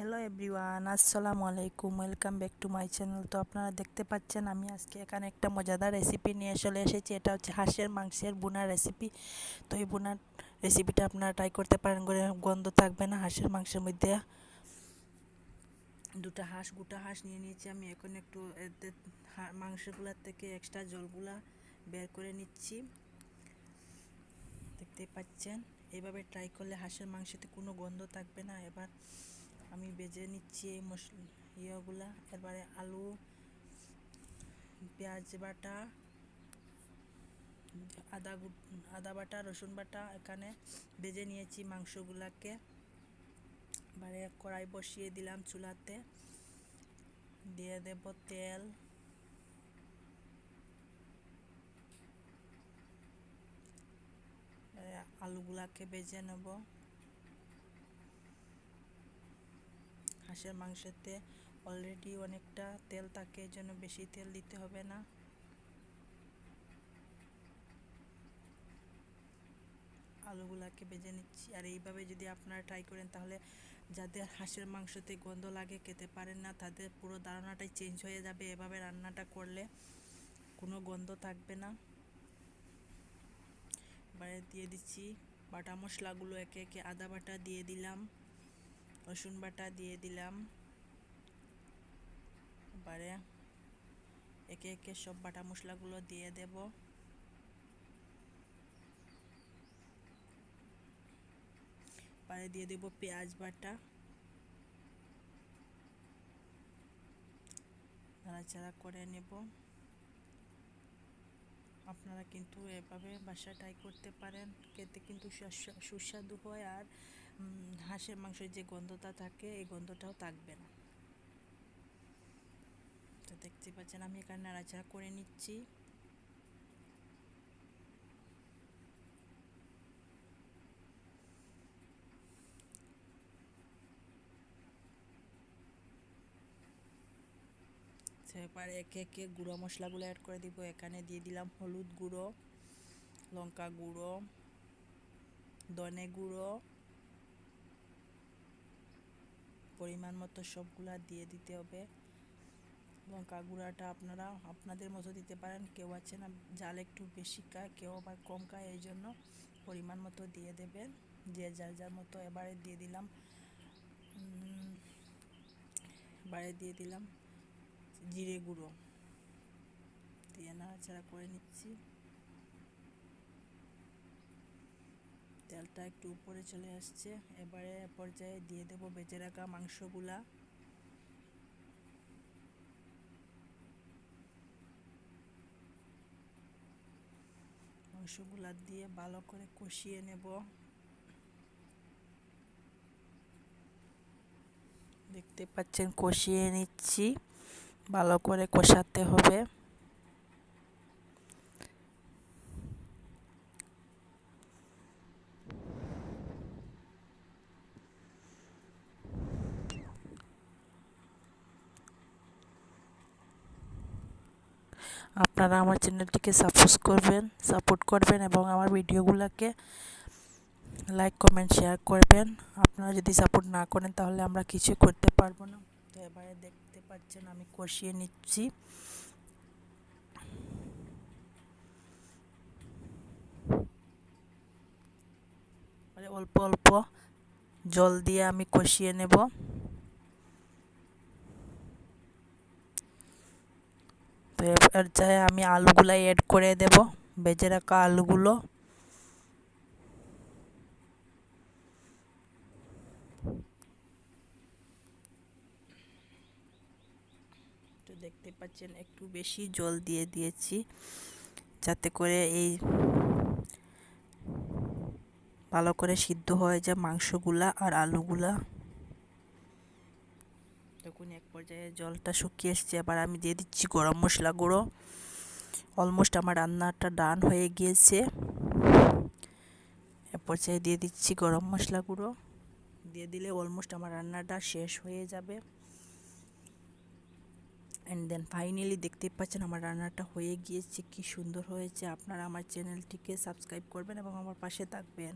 Hello everyone, আসসালামু আলাইকুম। Welcome back to my channel. তো আপনারা দেখতে পাচ্ছেন আমি আজকে এখানে একটা মজাদার রেসিপি নিয়ে চলে এসেছি। এটা হচ্ছে হাঁসের মাংসের বোনার রেসিপি। তো এই বোনার রেসিপিটা আপনারা ট্রাই করতে পারেন, করে গন্ধ থাকবে না। হাঁসের মাংসের মধ্যে গোটা হাঁস নিয়ে নিয়েছি আমি। এখন একটু মাংসগুলোর থেকে এক্সট্রা জলগুলা বের করে নিচ্ছি। দেখতেই পাচ্ছেন, এইভাবে ট্রাই করলে হাঁসের মাংসতে কোনো গন্ধ থাকবে না। এবার আমি ভেজে নিচ্ছি এই ইয়েগুলা। এবারে আলু, পেঁয়াজ বাটা, আদা বাটা, রসুন বাটা এখানে ভেজে নিয়েছি মাংসগুলাকে। এবারে কড়াই বসিয়ে দিলাম চুলাতে, দিয়ে দেব তেল, আলুগুলাকে ভেজে নেব। হাঁসের মাংসতে অলরেডি অনেকটা তেল থাকে, এই জন্য বেশি তেল দিতে হবে না। আলুগুলাকে ভেজে নিচ্ছি। আর এইভাবে যদি আপনারা ট্রাই করেন, তাহলে যাদের হাঁসের মাংসতে গন্ধ লাগে, খেতে পারেন না, তাদের পুরো ধারণাটাই চেঞ্জ হয়ে যাবে। এভাবে রান্নাটা করলে কোনো গন্ধ থাকবে না। এবারে দিয়ে দিচ্ছি বাটা মশলাগুলো একে একে। আদা বাটা দিয়ে দিলাম, রসুন বাটা দিয়ে দিলাম। এবারে একে একে সব বাটা মশলাগুলো দিয়ে দেব। এবারে দিয়ে দেব পেঁয়াজ বাটা, নাড়াচাড়া করে নেব। আপনারা কিন্তু এভাবে বাসায় ট্রাই করতে পারেন, খেতে কিন্তু সুস্বাদু হয়। আর হাঁসের মাংসের যে গন্ধটা থাকে, এই গন্ধটাও থাকবে না। তো দেখতে পাচ্ছেন আমি এখানে নাড়াচাড়া করে নিচ্ছি। এবারে একে একে গুঁড়ো মশলাগুলো অ্যাড করে দিব। এখানে দিয়ে দিলাম হলুদ গুঁড়ো, লঙ্কা গুঁড়ো, ধনে গুঁড়ো, পরিমাণ মতো সবগুলা দিয়ে দিতে হবে। লঙ্কা গুঁড়াটা আপনারা আপনাদের মতো দিতে পারেন। কেউ আছে না ঝাল একটু বেশি খায়, কেউ আবার কম খায়, এই জন্য পরিমাণ মতো দিয়ে দেবেন, যে যার যার মতো। এবারে দিয়ে দিলাম জিরে গুঁড়ো, দিয়ে নাড়াচাড়া করে নিচ্ছি। তেলটা একটু উপরে চলে আসছে। এবারে পর্যায়ে দিয়ে দেব ভেজে রাখা মাংসগুলা। মাংসগুলা দিয়ে ভালো করে কষিয়ে নেব। দেখতে পাচ্ছেন কষিয়ে নিচ্ছি, ভালো করে কষাতে হবে। আপনারা আমার চ্যানেলটিকে সাপোর্ট করবেন এবং আমার ভিডিওগুলোকে লাইক কমেন্ট শেয়ার করবেন। আপনারা যদি সাপোর্ট না করেন, তাহলে আমরা কিছু করতে পারবো না। তো এবারে দেখতে পাচ্ছেন আমি কষিয়ে নিচ্ছি। অল্প অল্প জল দিয়ে আমি কষিয়ে নেব। তো এবার চাই আমি আলুগুলো অ্যাড করে দেব, ভেজে রাখা আলুগুলো। তো দেখতে পাচ্ছেন একটু বেশি জল দিয়ে দিয়েছি, যাতে করে এই ভালো করে সিদ্ধ হয়ে যায় মাংসগুলা আর আলুগুলা। তখন এক পর্যায়ে জলটা শুকিয়ে এসছে। এবার আমি দিয়ে দিচ্ছি গরম মশলা গুঁড়ো। অলমোস্ট আমার রান্নাটা ডান হয়ে গিয়েছে। এ পর্যায়ে দিয়ে দিচ্ছি গরম মশলা গুঁড়ো। দিয়ে দিলে অলমোস্ট আমার রান্নাটা শেষ হয়ে যাবে। অ্যান্ড দেন ফাইনালি দেখতে পাচ্ছেন আমার রান্নাটা হয়ে গিয়েছে, কি সুন্দর হয়েছে। আপনারা আমার চ্যানেলটিকে সাবস্ক্রাইব করবেন এবং আমার পাশে থাকবেন।